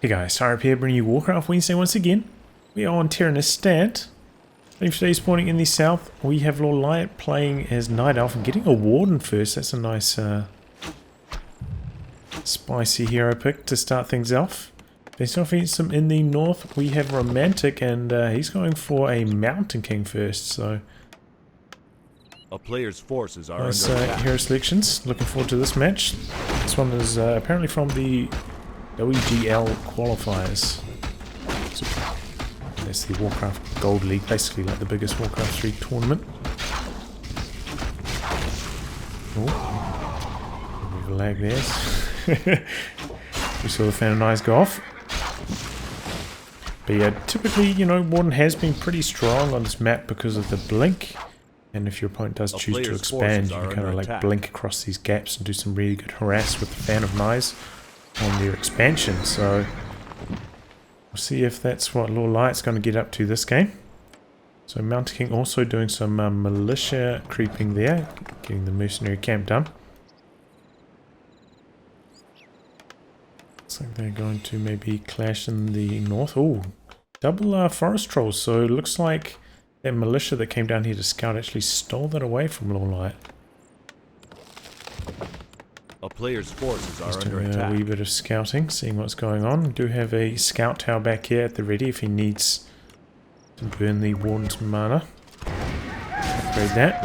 Hey guys, Sarah here bringing you Warcraft Wednesday once again. We are on Terenas. For today's spawning in the south, we have Lawliet playing as Night Elf and getting a Warden first. That's a nice spicy hero pick to start things off. Based off some in the north, we have Romantic and he's going for a Mountain King first. So a player's forces are nice under attack. hero selections. Looking forward to this match. This one is apparently from the WGL qualifiers. So that's the Warcraft Gold League, basically like the biggest Warcraft 3 tournament. Oh, a bit of a lag there. We saw the fan and eyes go off. But yeah, typically, you know, Warden has been pretty strong on this map because of the blink. And if your opponent does choose to expand, you can kind of like blink across these gaps and do some really good harass with the Fan of Knives on their expansion. So we'll see if that's what Lawliet's going to get up to this game. So Mountain King also doing some militia creeping there, getting the mercenary camp done. Looks like they're going to maybe clash in the north. Oh, double forest trolls. So it looks like that militia that came down here to scout actually stole that away from Lawliet. A player's forces are Just under doing attack. a wee bit of scouting, seeing what's going on. We do have a scout tower back here at the ready if he needs to burn the Warden's mana. Upgrade that.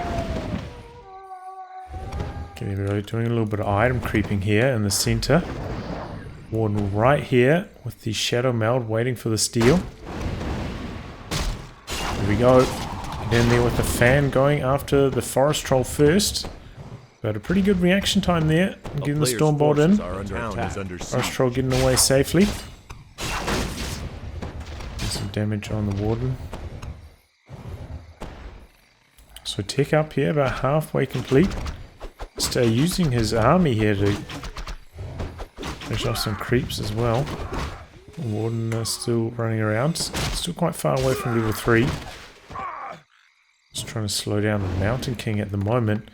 Okay, we're doing a little bit of item creeping here in the center. Warden right here with the Shadow Meld waiting for the steal. There we go. Get in there with the fan going after the Forest Troll first. Got a pretty good reaction time there. Getting the Stormbolt in. Forest Troll getting away safely. Get some damage on the Warden. So tech up here, about halfway complete. Just using his army here to finish off some creeps as well. The Warden still running around. Still quite far away from level 3. Just trying to slow down the Mountain King at the moment.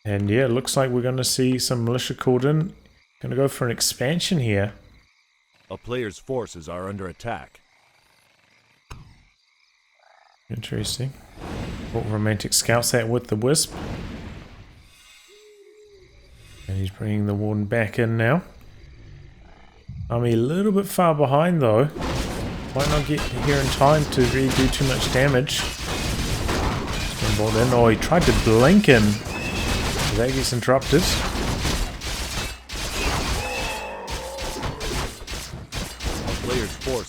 And yeah, it looks like we're going to see some militia called in. Going to go for an expansion here. A player's forces are under attack. Interesting. Romantic scouts that with the Wisp. And he's bringing the Warden back in now. Army a little bit far behind though. Might not get here in time to really do too much damage. Bolt in. Oh, he tried to blink in. That gets interrupted.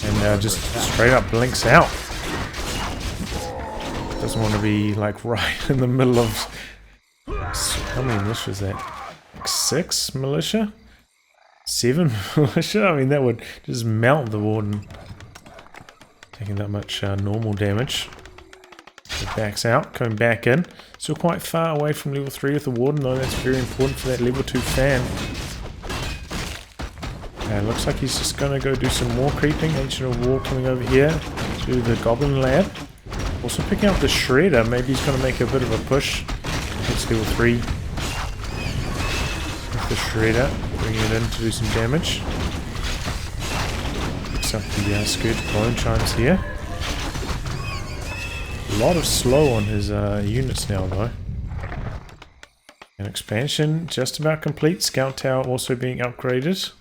And just straight up blinks out. Doesn't want to be like right in the middle of... How many militia is that? Like 6 militia? 7 militia? I mean, that would just melt the Warden. Taking that much normal damage. It backs out, coming back in. Still quite far away from level 3 with the Warden, though that's very important for that level 2 fan. And looks like he's just going to go do some more creeping. Ancient of War coming over here to the Goblin Lab. Also picking up the Shredder. Maybe he's going to make a bit of a push against level 3. With the Shredder, bringing it in to do some damage. Picks up the Skirt Bone Chimes here. A lot of slow on his units now though. An expansion just about complete. Scout Tower also being upgraded.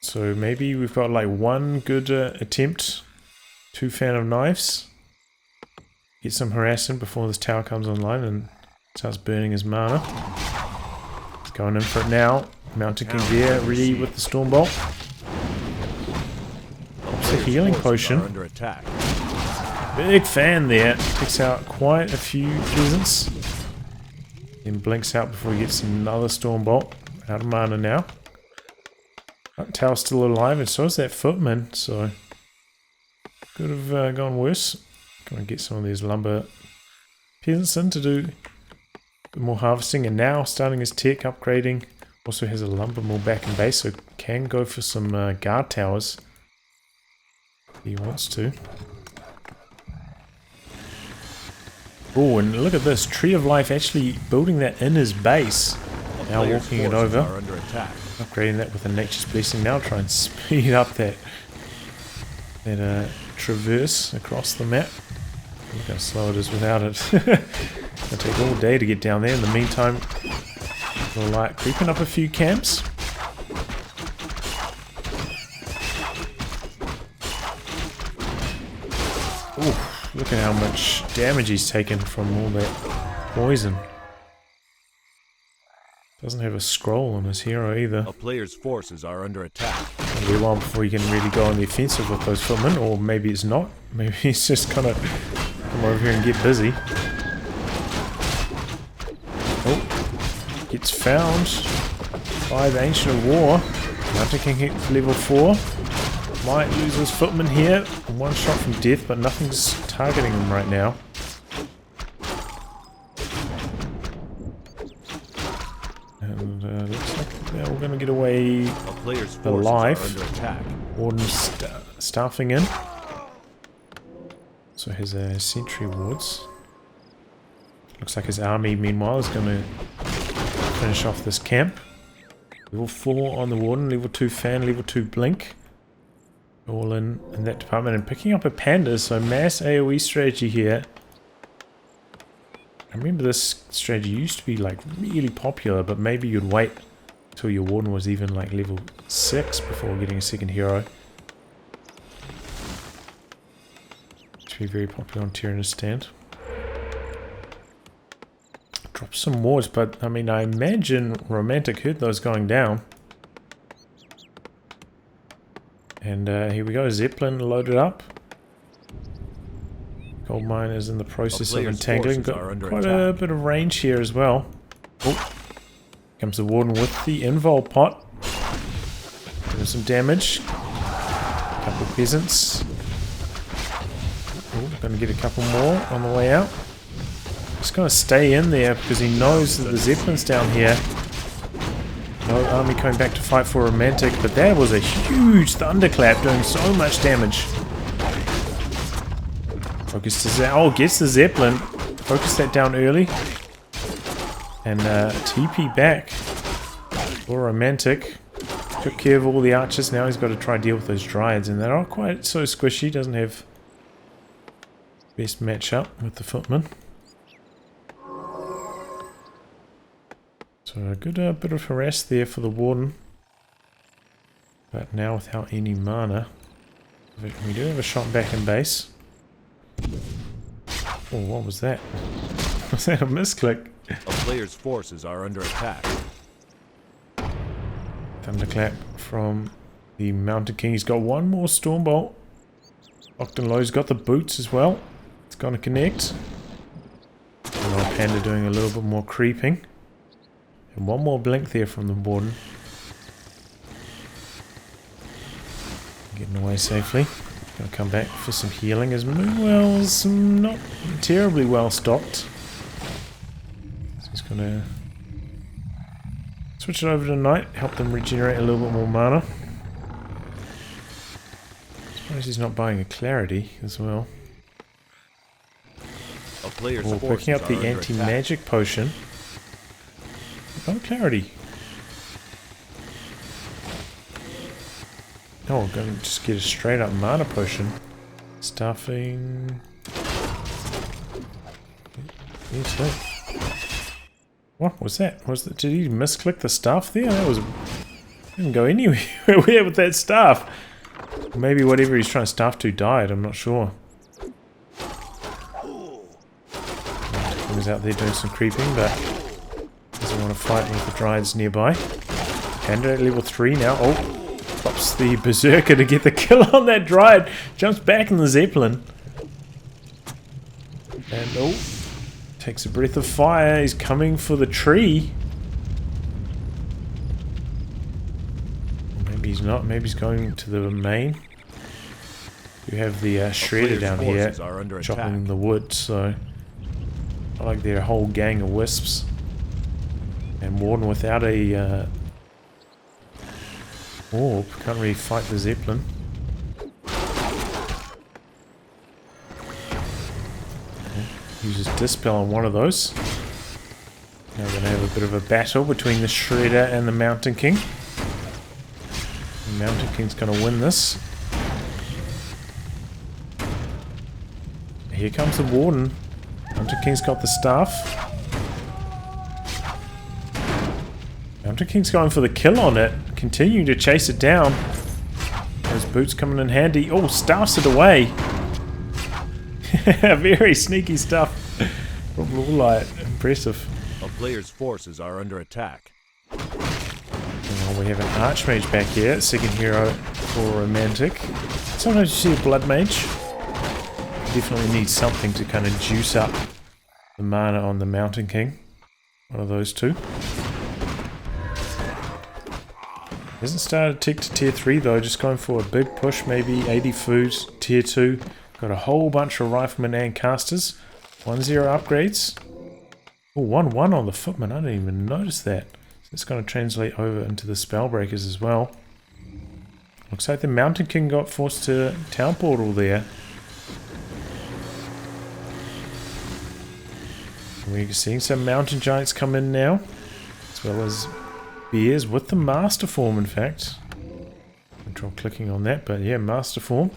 So maybe we've got like one good attempt. 2 Fan of Knives. Get some harassing before this tower comes online and starts burning his mana. He's going in for it now. Mountain King there, ready with the Stormbolt. A healing potion. Big fan there. Picks out quite a few presents. Then blinks out before he gets another Stormbolt. Out of mana now. That tower's still alive, and so is that Footman. So could have gone worse. Gonna get some of these lumber peasants in to do a bit more harvesting, and now starting his tech upgrading. Also has a lumber mill back in base, so can go for some guard towers. He wants to. Oh, and look at this. Tree of Life actually building that in his base. Now walking it over. Upgrading that with a nature's blessing now. Try and speed up that traverse across the map. Look how slow it is without it. It'll take all day to get down there. In the meantime, we'll like creeping up a few camps. Ooh, look at how much damage he's taken from all that poison. Doesn't have a scroll on his hero either. A player's forces are under attack. It'll be a while before you can really go on the offensive with those footmen, or maybe it's not. Maybe he's just gonna come over here and get busy. Oh, gets found by the Ancient of War. Mountain King hit level 4. Might lose his footman here. One shot from death, but nothing's targeting him right now. And looks like they're all going to get away alive. Warden's staffing in. So his sentry wards. Looks like his army, meanwhile, is going to finish off this camp. Level 4 on the Warden, level 2 fan, level 2 blink. All in that department. And picking up a panda, so mass AoE strategy here. I remember this strategy used to be like really popular, but maybe you'd wait until your Warden was even like level 6 before getting a second hero. To be very popular on Terenas stand. Drop some wards, but I mean, I imagine Romantic heard those going down. And here we go, Zeppelin loaded up. Gold mine is in the process of entangling. Got quite a bit of range here as well. Oh, comes the Warden with the invul pot. Doing some damage. A couple of peasants. Oh, gonna get a couple more on the way out. Just gonna stay in there because he knows that the Zeppelin's down here. No army coming back to fight for Romantic, but that was a huge thunderclap doing so much damage. Focus to gets the Zeppelin. Focus that down early. And TP back for Romantic. Took care of all the archers. Now he's got to try and deal with those Dryads, and they're not quite so squishy. Doesn't have best matchup with the footmen. So a good bit of harass there for the Warden. But now without any mana. We do have a shot back in base. Oh, what was that? Was that a misclick? A player's forces are under attack. Thunderclap from the Mountain King. He's got one more Stormbolt. Locked and Low's got the boots as well. It's going to connect. And Panda doing a little bit more creeping. And one more blink there from the Warden. Getting away safely. Gonna come back for some healing as Moonwell's not terribly well stocked. So he's gonna switch it over to Knight, help them regenerate a little bit more mana. I suppose he's not buying a Clarity as well. Or picking up the anti-magic potion. Oh, Clarity. Oh, we're going to just get a straight up mana potion. Stuffing. What was that? Did he misclick the staff there? That was. Didn't go anywhere with that staff. Maybe whatever he's trying to staff to died. I'm not sure. He was out there doing some creeping, but doesn't want to fight with the Dryads nearby. Panda at level 3 now. Oh. Pops the Berserker to get the kill on that Dryad. Jumps back in the Zeppelin. And oh, takes a breath of fire. He's coming for the tree. Or maybe he's not. Maybe he's going to the main. You have the Shredder down here chopping the wood. So I like their whole gang of wisps. And Warden without a orb, can't really fight the Zeppelin. Uses Dispel on one of those. Now we're going to have a bit of a battle between the Shredder and the Mountain King. The Mountain King's going to win this. Here comes the Warden. Mountain King's got the staff. Mountain King's going for the kill on it. Continuing to chase it down. Those boots coming in handy. Oh, staffs it away. Very sneaky stuff from Lawliet. Impressive. A player's forces are under attack. Well, we have an Archmage back here. Second hero for Romantic. Sometimes you see a Blood Mage. Definitely need something to kind of juice up the mana on the Mountain King. One of those two. Hasn't started tick to tier 3 though, just going for a big push, maybe 80 food, tier 2. Got a whole bunch of riflemen and casters. 1-0 upgrades. Oh, 1-1 on the footman, I didn't even notice that. So it's going to translate over into the Spellbreakers as well. Looks like the Mountain King got forced to Town Portal there. We're seeing some Mountain Giants come in now, as well as bears with the Master Form, in fact. Control clicking on that, but yeah, Master Form.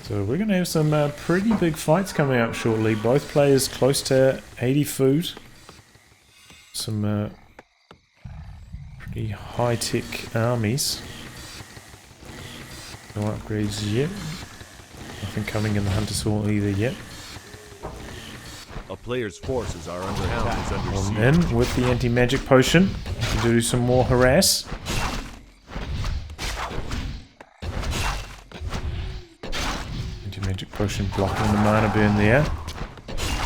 So we're going to have some pretty big fights coming up shortly. Both players close to 80 food. Some pretty high-tech armies. No upgrades yet. Nothing coming in the Hunter's Hall either yet. A player's forces are under attack. On in with the anti-magic potion to do some more harass. Anti-magic potion blocking the mana burn there.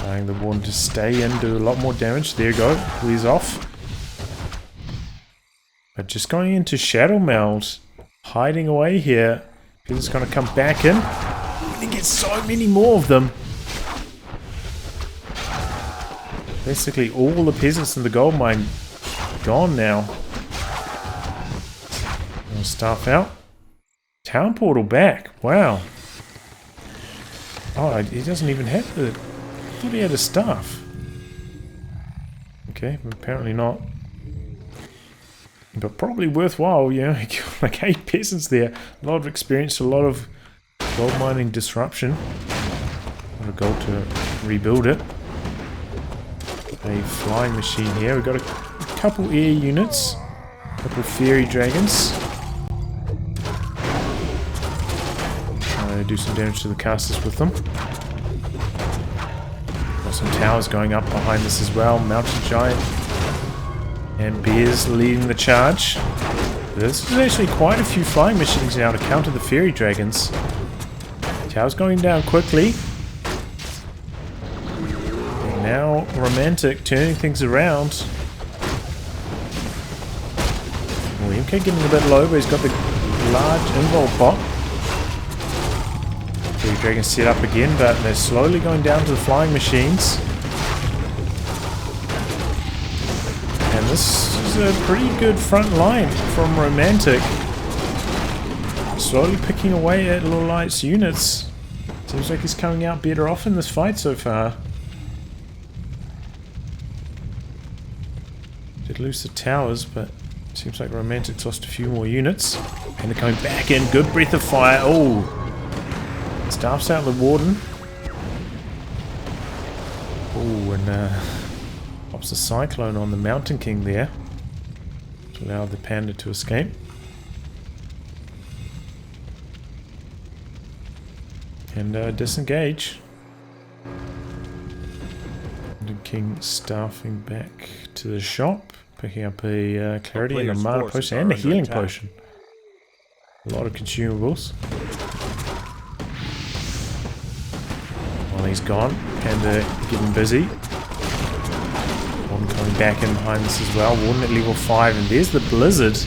Allowing the Warden to stay in, do a lot more damage. There you go, clears off. But just going into Shadow Meld, hiding away here. Because it's going to come back in. We're going to get so many more of them. Basically all the peasants in the gold mine gone now. Staff out. Town portal back. Wow. Oh, he doesn't even have the... I thought he had a staff. Okay, apparently not. But probably worthwhile, you know, like 8 peasants there. A lot of experience, a lot of gold mining disruption. A lot of gold to rebuild it. A flying machine here. We've got a couple air units, a couple fairy dragons. Do some damage to the casters with them. Got some towers going up behind this as well. Mountain Giant and bears leading the charge. This is actually quite a few flying machines now to counter the fairy dragons. Towers going down quickly. Now Romantic turning things around. Well, MK getting a bit low, but he's got the large invul pot. Three dragons set up again, but they're slowly going down to the flying machines. And this is a pretty good front line from Romantic. Slowly picking away at Lawliet's units. Seems like he's coming out better off in this fight so far. Did lose the towers, but seems like Romantic's lost a few more units. And they're coming back in. Good breath of fire. Oh! Staffs out the Warden. Oh, and pops a Cyclone on the Mountain King there. To allow the Panda to escape. And disengage. Mountain King staffing back to the shop. Picking up a Clarity and a Mana Potion and a Healing Potion. A lot of consumables. While he's gone, Panda getting busy. Warden coming back in behind this as well. Warden at level 5, and there's the Blizzard.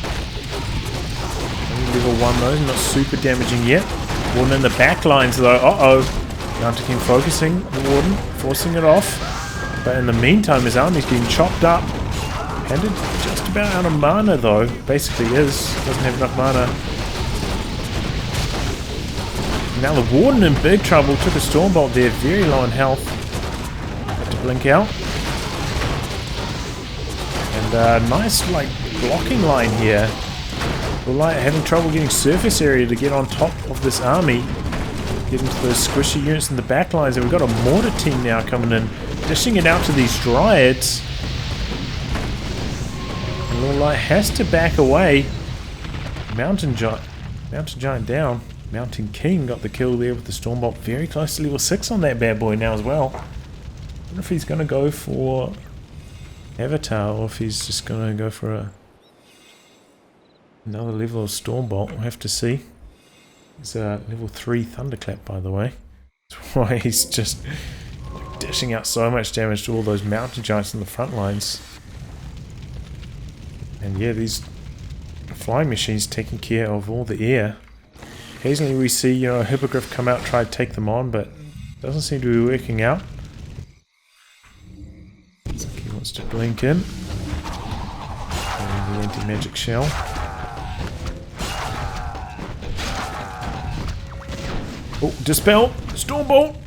Only level 1 though, not super damaging yet. Warden in the back lines though. Uh-oh. Mountain King focusing the Warden, forcing it off. But in the meantime, his army's getting chopped up. Panda just about out of mana though. Basically is. Doesn't have enough mana. Now the Warden in big trouble. Took a Stormbolt there, very low in health. Had to blink out. And nice like blocking line here. Lawliet having trouble getting surface area to get on top of this army. Get into those squishy units in the back lines. And we've got a mortar team now coming in, dishing it out to these dryads. And Lawliet has to back away. Mountain Giant down. Mountain King got the kill there with the Stormbolt. Very close to level 6 on that bad boy now as well. I wonder if he's going to go for Avatar or if he's just going to go for another level of Stormbolt. We'll have to see. He's a level 3 Thunderclap, by the way. That's why he's just dishing out so much damage to all those Mountain Giants in the front lines. And yeah, these flying machines taking care of all the air. Occasionally we see, a Hippogriff come out, try to take them on, but doesn't seem to be working out. Looks like he wants to blink in. And the anti-magic shell. Oh, Dispel! Stormbolt!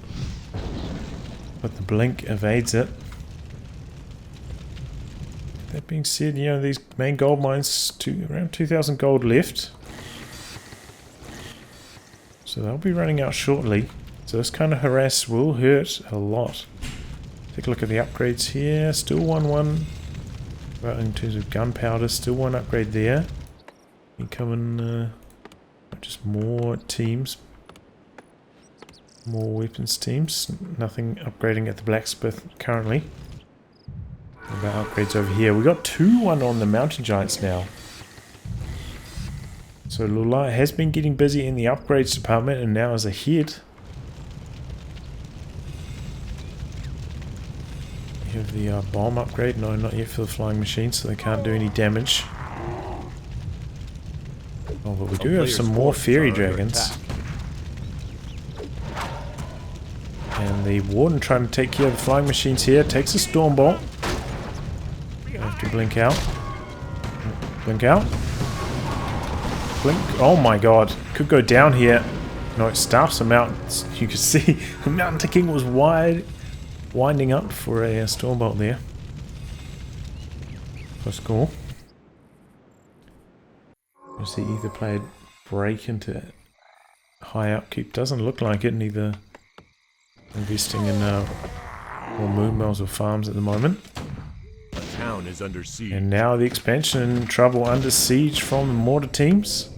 But the blink evades it. That being said, these main gold mines, around 2,000 gold left. So they'll be running out shortly. So this kind of harass will hurt a lot. Take a look at the upgrades here. Still 1-1. Well, in terms of gunpowder, still 1 upgrade there. Incoming, just more teams. More weapons teams. Nothing upgrading at the blacksmith currently. What about upgrades over here? We got 2-1 on the Mountain Giants now. So Lawliet has been getting busy in the upgrades department and now is ahead. You have the bomb upgrade. No, not yet for the flying machines, so they can't do any damage. Oh, but we do have some more fairy dragons. And the Warden trying to take care of the flying machines here. Takes a Stormbolt. Have to blink out. Blink out. Blink. Oh my god. Could go down here. No, it staffs him out. You can see the Mountain King was winding up for a Stormbolt there. That's cool. You see either player break into high upkeep. Doesn't look like it. Neither investing in more moon bells or farms at the moment. A town is under siege. And now the expansion in trouble, under siege from the mortar teams.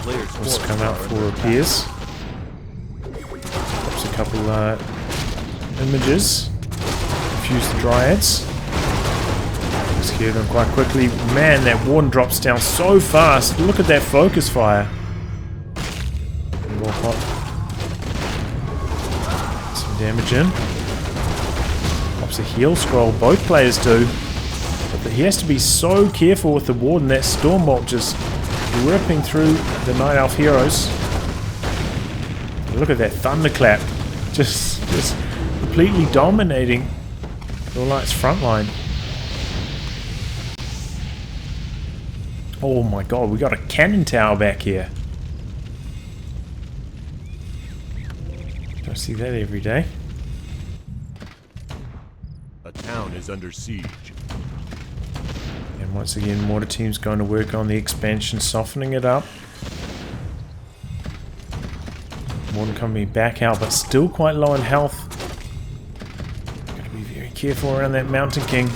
Let's come out for repairs. Drops a couple images. Confuse the dryads. Scare them quite quickly. Man, that Warden drops down so fast. Look at that focus fire. Some damage in. Pops a heal scroll. Both players do. But he has to be so careful with the Warden. That Stormbolt just ripping through the Night Elf heroes. Look at that Thunderclap. Just completely dominating Lawliet's front line. Oh my god, we got a cannon tower back here. Don't see that every day. A town is under siege. And once again, mortar team's going to work on the expansion, softening it up. Warden coming back out, but still quite low in health. Got to be very careful around that Mountain King.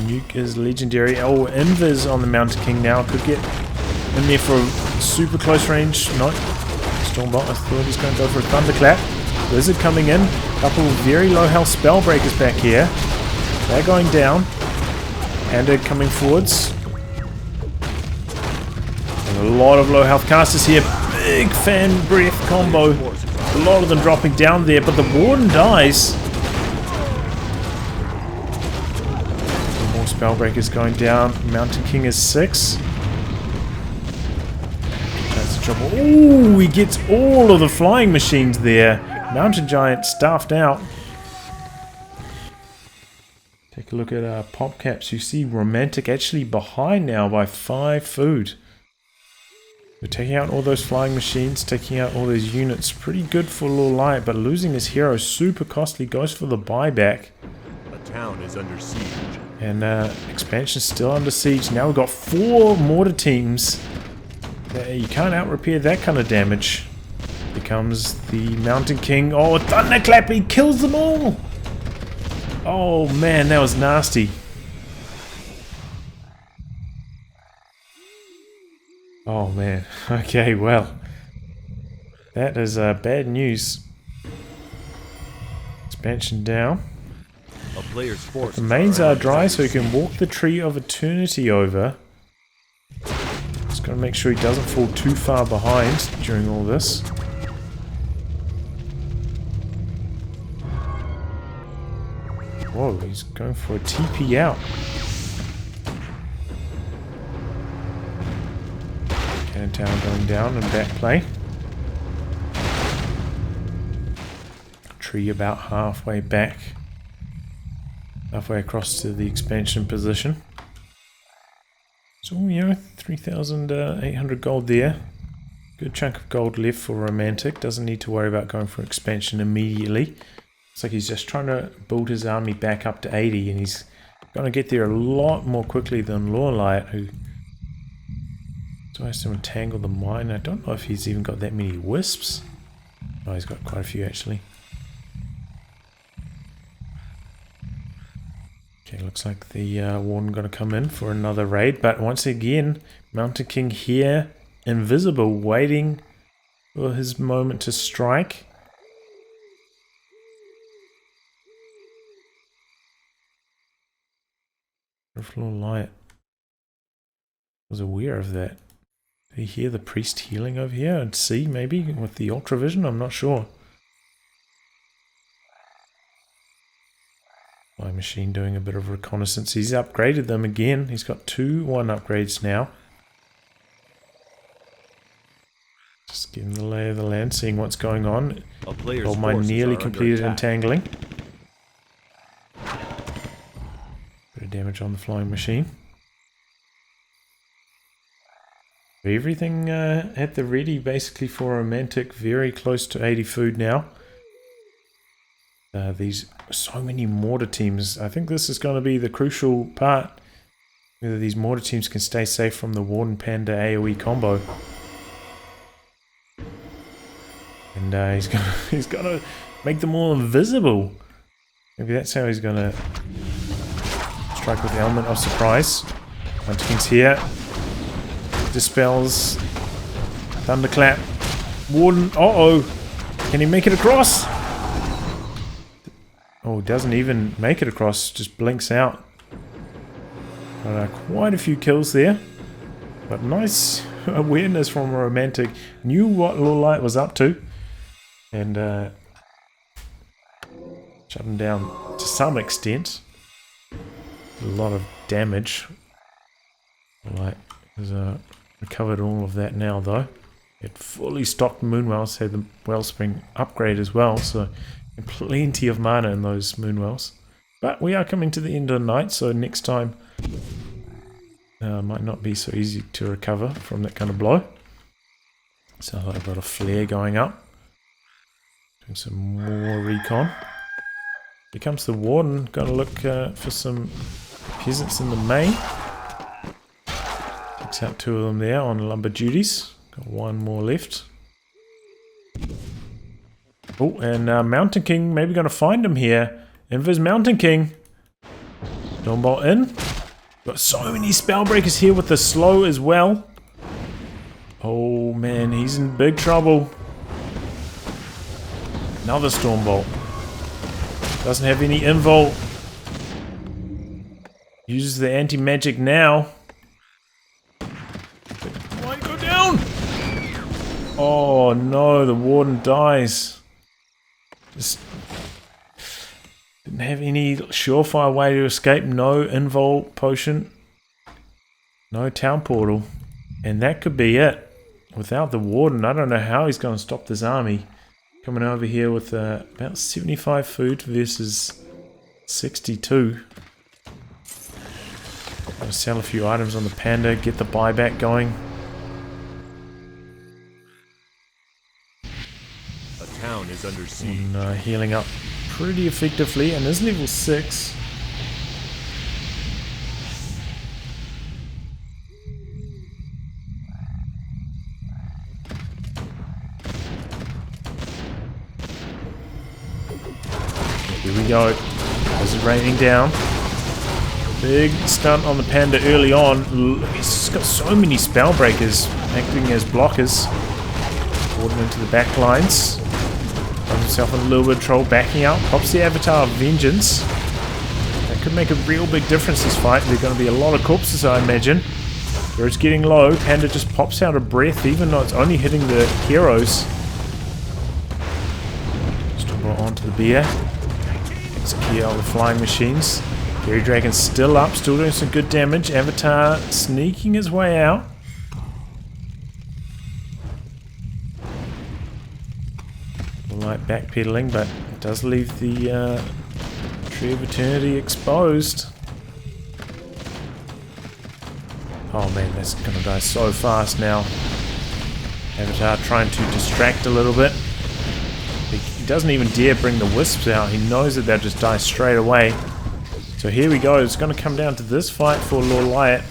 Nuke is legendary. Oh, Invis on the Mountain King now. Could get in there for a super close range. No. Stormbolt, I thought he was going to go for a Thunderclap. Lizard coming in. Couple of very low health Spellbreakers back here. They're going down. Panda coming forwards. And a lot of low health casters here. Big fan breath combo. A lot of them dropping down there, but the Warden dies. Spellbreaker's going down. Mountain King is 6. That's the trouble. Ooh, he gets all of the flying machines there. Mountain Giant staffed out. Take a look at pop caps. You see Romantic actually behind now by 5 food. We're taking out all those flying machines, taking out all those units. Pretty good for Lawliet, but losing his hero super costly. Goes for the buyback. town is under siege. And expansion's still under siege. Now we've got 4 mortar teams. You can't out-repair that kind of damage. Here comes the Mountain King. Oh, Thunderclap! He kills them all! Oh man, that was nasty. Oh man. Okay, well. That is bad news. Expansion down. A player's force. The mains are dry, so he can walk the Tree of Eternity over. Just gotta make sure he doesn't fall too far behind during all this. Whoa, he's going for a TP out. Cannon Tower going down and back play. Tree about halfway back. Halfway across to the expansion position. So, you know, 3,800 gold there. Good chunk of gold left for Romantic. Doesn't need to worry about going for expansion immediately. It's like he's just trying to build his army back up to 80, and he's going to get there a lot more quickly than Lawliet, who still has to entangle the mine. I don't know if he's even got that many wisps. Oh, he's got quite a few actually. Okay, looks like the Warden going to come in for another raid, but once again, Mountain King here, invisible, waiting for his moment to strike. Lawliet was aware of that. Did he hear the priest healing over here and see maybe with the ultravision? I'm not sure. My machine doing a bit of reconnaissance. He's upgraded them again. He's got 2 1 upgrades now. Just getting the lay of the land, seeing what's going on. Gold mine nearly completed entangling. Bit of damage on the flying machine. Everything at the ready basically for Romantic. Very close to 80 food now. These so many mortar teams. I think this is going to be the crucial part. Whether these mortar teams can stay safe from the Warden Panda AoE combo. And he's gonna make them all invisible. Maybe that's how he's gonna strike with the element of surprise. Mountain King's here. Dispels. Thunderclap. Warden. Uh-oh. Can he make it across? Oh, doesn't even make it across, just blinks out. Got quite a few kills there. But nice awareness from Romantic. Knew what Lawliet was up to. And shut him down to some extent. A lot of damage. Lawliet has recovered all of that now though. It fully stocked Moonwells, had the Wellspring upgrade as well, so plenty of mana in those Moonwells. But we are coming to the end of the night, so next time might not be so easy to recover from that kind of blow. So I've got a flare going up. Doing some more recon. Here comes the Warden, gonna look for some peasants in the main. Takes out 2 of them there on lumber duties. Got 1 more left. Oh, and Mountain King maybe going to find him here. Invis Mountain King. Stormbolt in. Got so many Spellbreakers here with the slow as well. Oh man, he's in big trouble. Another Stormbolt. Doesn't have any invul. Uses the anti-magic now. Why go down? Oh no, the Warden dies. Just didn't have any surefire way to escape. No invul potion. No town portal. And that could be it. Without the Warden, I don't know how he's going to stop this army. Coming over here with about 75 food versus 62. Gonna sell a few items on the Panda, get the buyback going. A town is under siege. And healing up pretty effectively, and is level 6. go. As it's raining down. Big stunt on the Panda early on. He's got so many spell breakers acting as blockers. Forward into the back lines. Finds himself in a little bit of trouble backing out. Pops the Avatar of Vengeance. That could make a real big difference this fight. There are going to be a lot of corpses, I imagine. Where it's getting low, Panda just pops out of breath, even though it's only hitting the heroes. Stumble onto the bear. Execute all the flying machines. Fairy Dragon's still up, still doing some good damage. Avatar sneaking his way out. Light backpedaling, but it does leave the Tree of Eternity exposed. Oh man, that's gonna die so fast now. Avatar trying to distract a little bit. He doesn't even dare bring the wisps out. He knows that they'll just die straight away. So here we go. It's going to come down to this fight for Lawliet.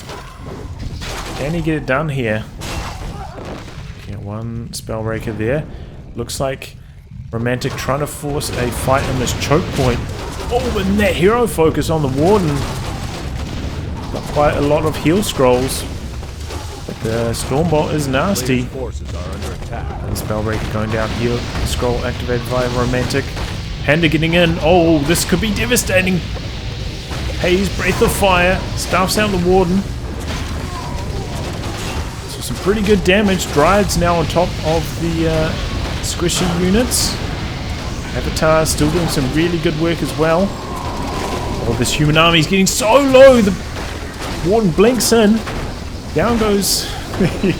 Can he get it done here? Okay, one Spellbreaker there. Looks like Romantic trying to force a fight on this choke point. Oh, and that hero focus on the Warden. Got quite a lot of heal scrolls. But the Stormbolt is nasty. Forces are under attack. And Spellbreaker going down here. Scroll activated by Romantic. Panda getting in. Oh, this could be devastating. Haze, Breath of Fire, stuffs out the Warden. So some pretty good damage. Dryad's now on top of the squishy units. Avatar still doing some really good work as well. Oh, this human army is getting so low. The Warden blinks in. Down goes the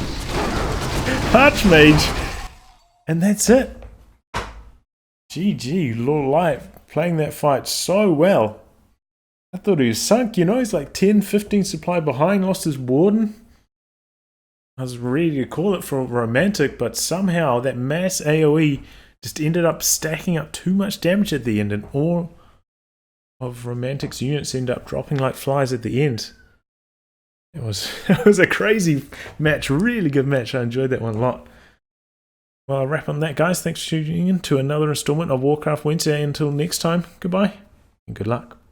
Archmage. And that's it. GG, Lawliet playing that fight so well. I thought he was sunk, you know, he's like 10, 15 supply behind, lost his Warden. I was ready to call it for Romantic, but somehow that mass AoE just ended up stacking up too much damage at the end, and all of Romantic's units ended up dropping like flies at the end. It was a crazy match, really good match. I enjoyed that one a lot. Well, I'll wrap on that, guys. Thanks for tuning in to another installment of Warcraft Wednesday. Until next time, goodbye and good luck.